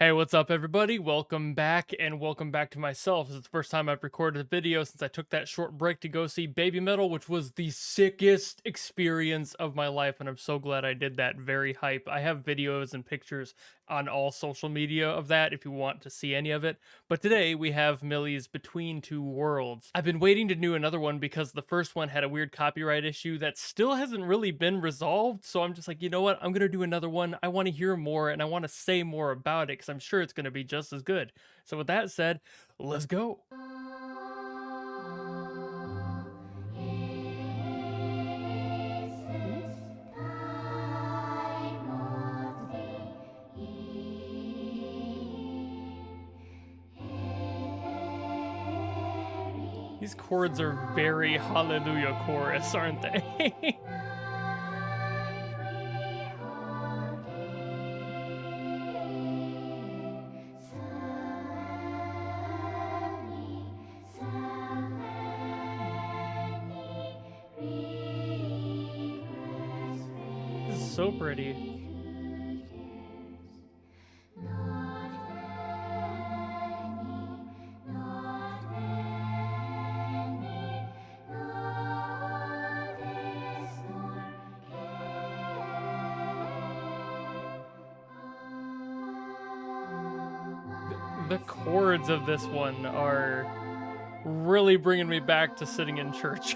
Hey, what's up, everybody? Welcome back, and welcome back to myself. This is the first time I've recorded a video since I took that short break to go see Baby Metal, which was the sickest experience of my life, and I'm so glad I did that. Very hype. I have videos and pictures on all social media of that if you want to see any of it. But today we have Mili's Between Two Worlds. I've been waiting to do another one because the first one had a weird copyright issue that still hasn't really been resolved. So I'm just like, you know what? I'm gonna do another one. I want to hear more and I want to say more about it because I'm sure it's gonna be just as good. So with that said, let's go. These chords are very Hallelujah chorus, aren't they? This is so pretty. The chords of this one are really bringing me back to sitting in church.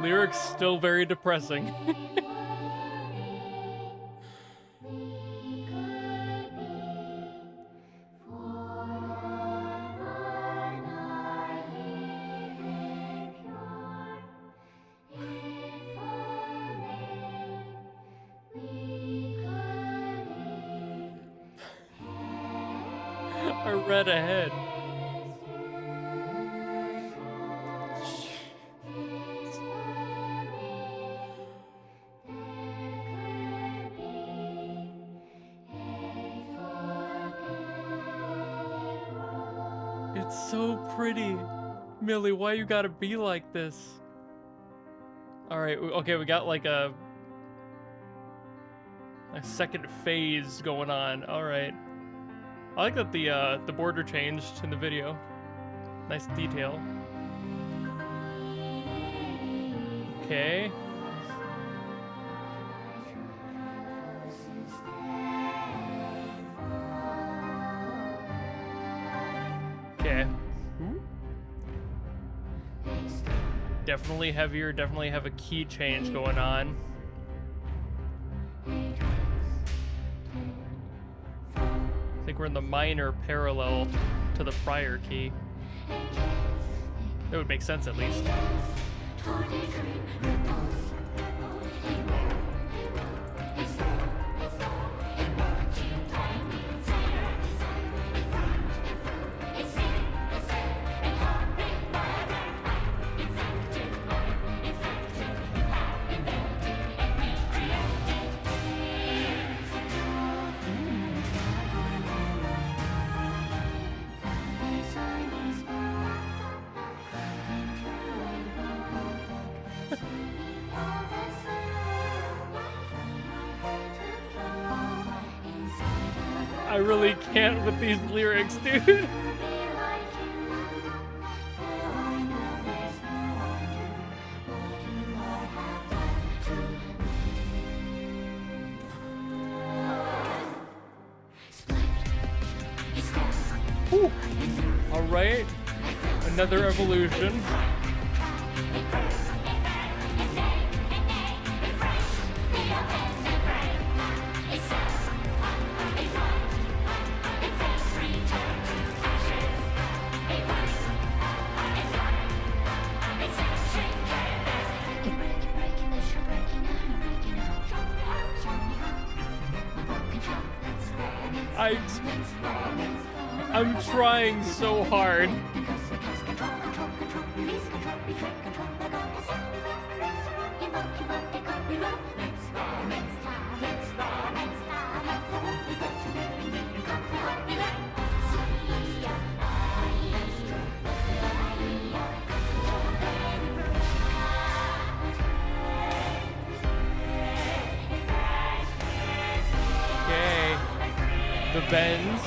Lyrics still very depressing. I read ahead. It's so pretty. Mili, why you gotta be like this? Alright, okay, we got like a second phase going on. Alright. I like that the border changed in the video. Nice detail. Okay. Okay. Definitely heavier, definitely have a key change going on. I think we're in the minor parallel to the prior key. That would make sense at least. I really can't with these lyrics, dude. All right, another evolution. I'm trying so hard. bends.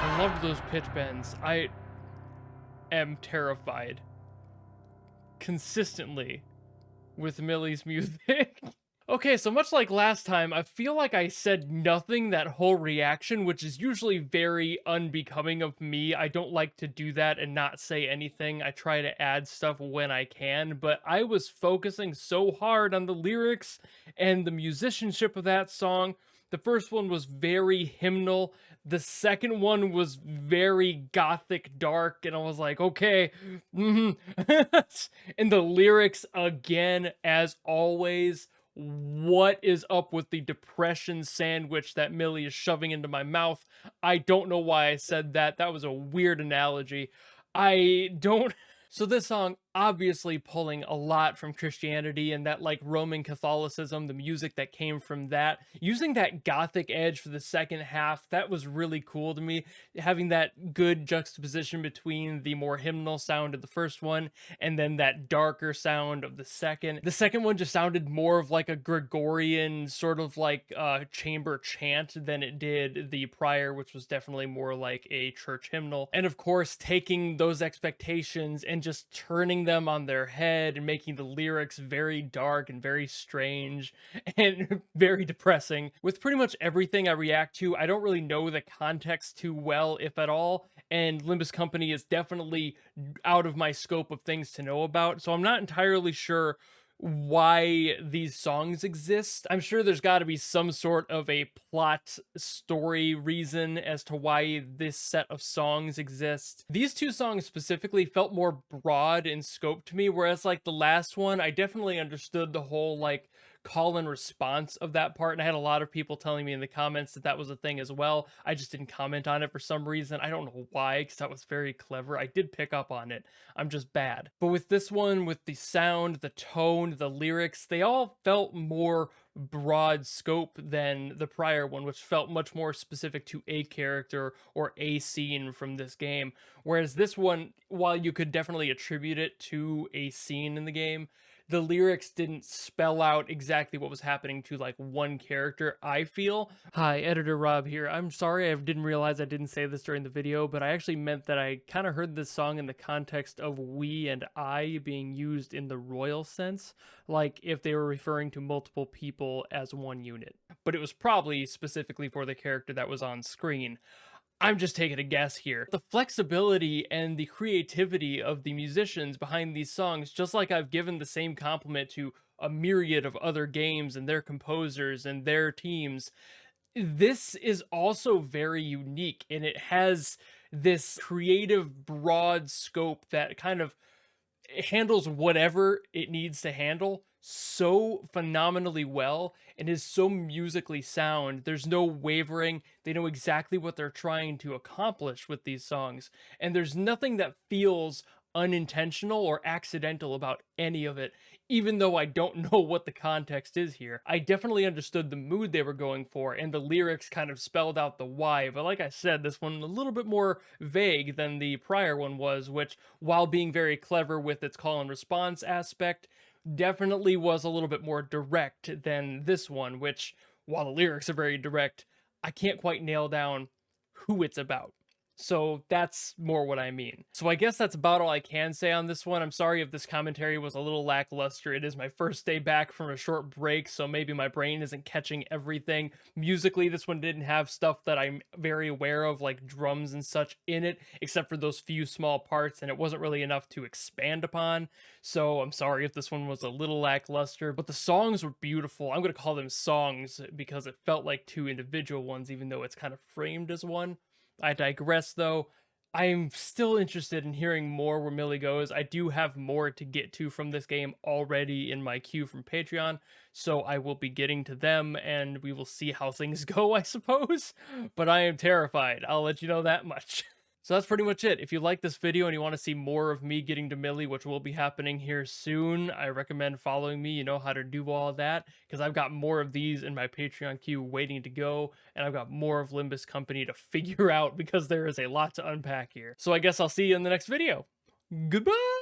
I loved those pitch bends. I am terrified consistently with Mili's music. Okay, so much like last time, I feel like I said nothing that whole reaction, which is usually very unbecoming of me. I don't like to do that and not say anything. I try to add stuff when I can, but I was focusing so hard on the lyrics and the musicianship of that song. The first one was very hymnal. The second one was very gothic dark, and I was like, okay. And the lyrics, again, as always, what is up with the depression sandwich that Mili is shoving into my mouth? I don't know why I said that. That was a weird analogy. I don't. So this song obviously pulling a lot from Christianity and that like Roman Catholicism, the music that came from that, using that gothic edge for the second half, that was really cool to me. Having that good juxtaposition between the more hymnal sound of the first one and then that darker sound of the second. The second one just sounded more of like a Gregorian sort of like chamber chant than it did the prior, which was definitely more like a church hymnal. And of course, taking those expectations and just turning them on their head and making the lyrics very dark and very strange and very depressing. With pretty much everything I react to, I don't really know the context too well, if at all, and Limbus Company is definitely out of my scope of things to know about, so I'm not entirely sure why these songs exist. I'm sure there's got to be some sort of a plot story reason as to why this set of songs exists. These two songs specifically felt more broad in scope to me, whereas like the last one, I definitely understood the whole like call and response of that part, and I had a lot of people telling me in the comments that that was a thing as well. I just didn't comment on it for some reason. I don't know why, because that was very clever. I did pick up on it. I'm just bad. But with this one, with the sound, the tone, the lyrics, they all felt more broad scope than the prior one, which felt much more specific to a character or a scene from this game. Whereas this one, while you could definitely attribute it to a scene in the game, the lyrics didn't spell out exactly what was happening to like one character, I feel. Hi, Editor Rob here. I'm sorry I didn't realize I didn't say this during the video, but I actually meant that I kind of heard this song in the context of we and I being used in the royal sense, like if they were referring to multiple people as one unit. But it was probably specifically for the character that was on screen. I'm just taking a guess here. The flexibility and the creativity of the musicians behind these songs, just like I've given the same compliment to a myriad of other games and their composers and their teams, this is also very unique, and it has this creative broad scope that kind of handles whatever it needs to handle so phenomenally well and is so musically sound. There's no wavering. They know exactly what they're trying to accomplish with these songs, and there's nothing that feels unintentional or accidental about any of it. Even though I don't know what the context is here, I definitely understood the mood they were going for, and the lyrics kind of spelled out the why. But like I said, this one a little bit more vague than the prior one was, which, while being very clever with its call and response aspect, definitely was a little bit more direct than this one, which, while the lyrics are very direct, I can't quite nail down who it's about. So that's more what I mean. So I guess that's about all I can say on this one. I'm sorry if this commentary was a little lackluster. It is my first day back from a short break, so maybe my brain isn't catching everything. Musically, this one didn't have stuff that I'm very aware of, like drums and such in it, except for those few small parts, and it wasn't really enough to expand upon. So I'm sorry if this one was a little lackluster, but the songs were beautiful. I'm going to call them songs because it felt like two individual ones, even though it's kind of framed as one. I digress, though. I'm still interested in hearing more where Mili goes. I do have more to get to from this game already in my queue from Patreon, so I will be getting to them, and we will see how things go, I suppose. But I am terrified. I'll let you know that much. So that's pretty much it. If you like this video and you want to see more of me getting to Mili, which will be happening here soon, I recommend following me. You know how to do all of that, because I've got more of these in my Patreon queue waiting to go, and I've got more of Limbus Company to figure out because there is a lot to unpack here. So I guess I'll see you in the next video. Goodbye!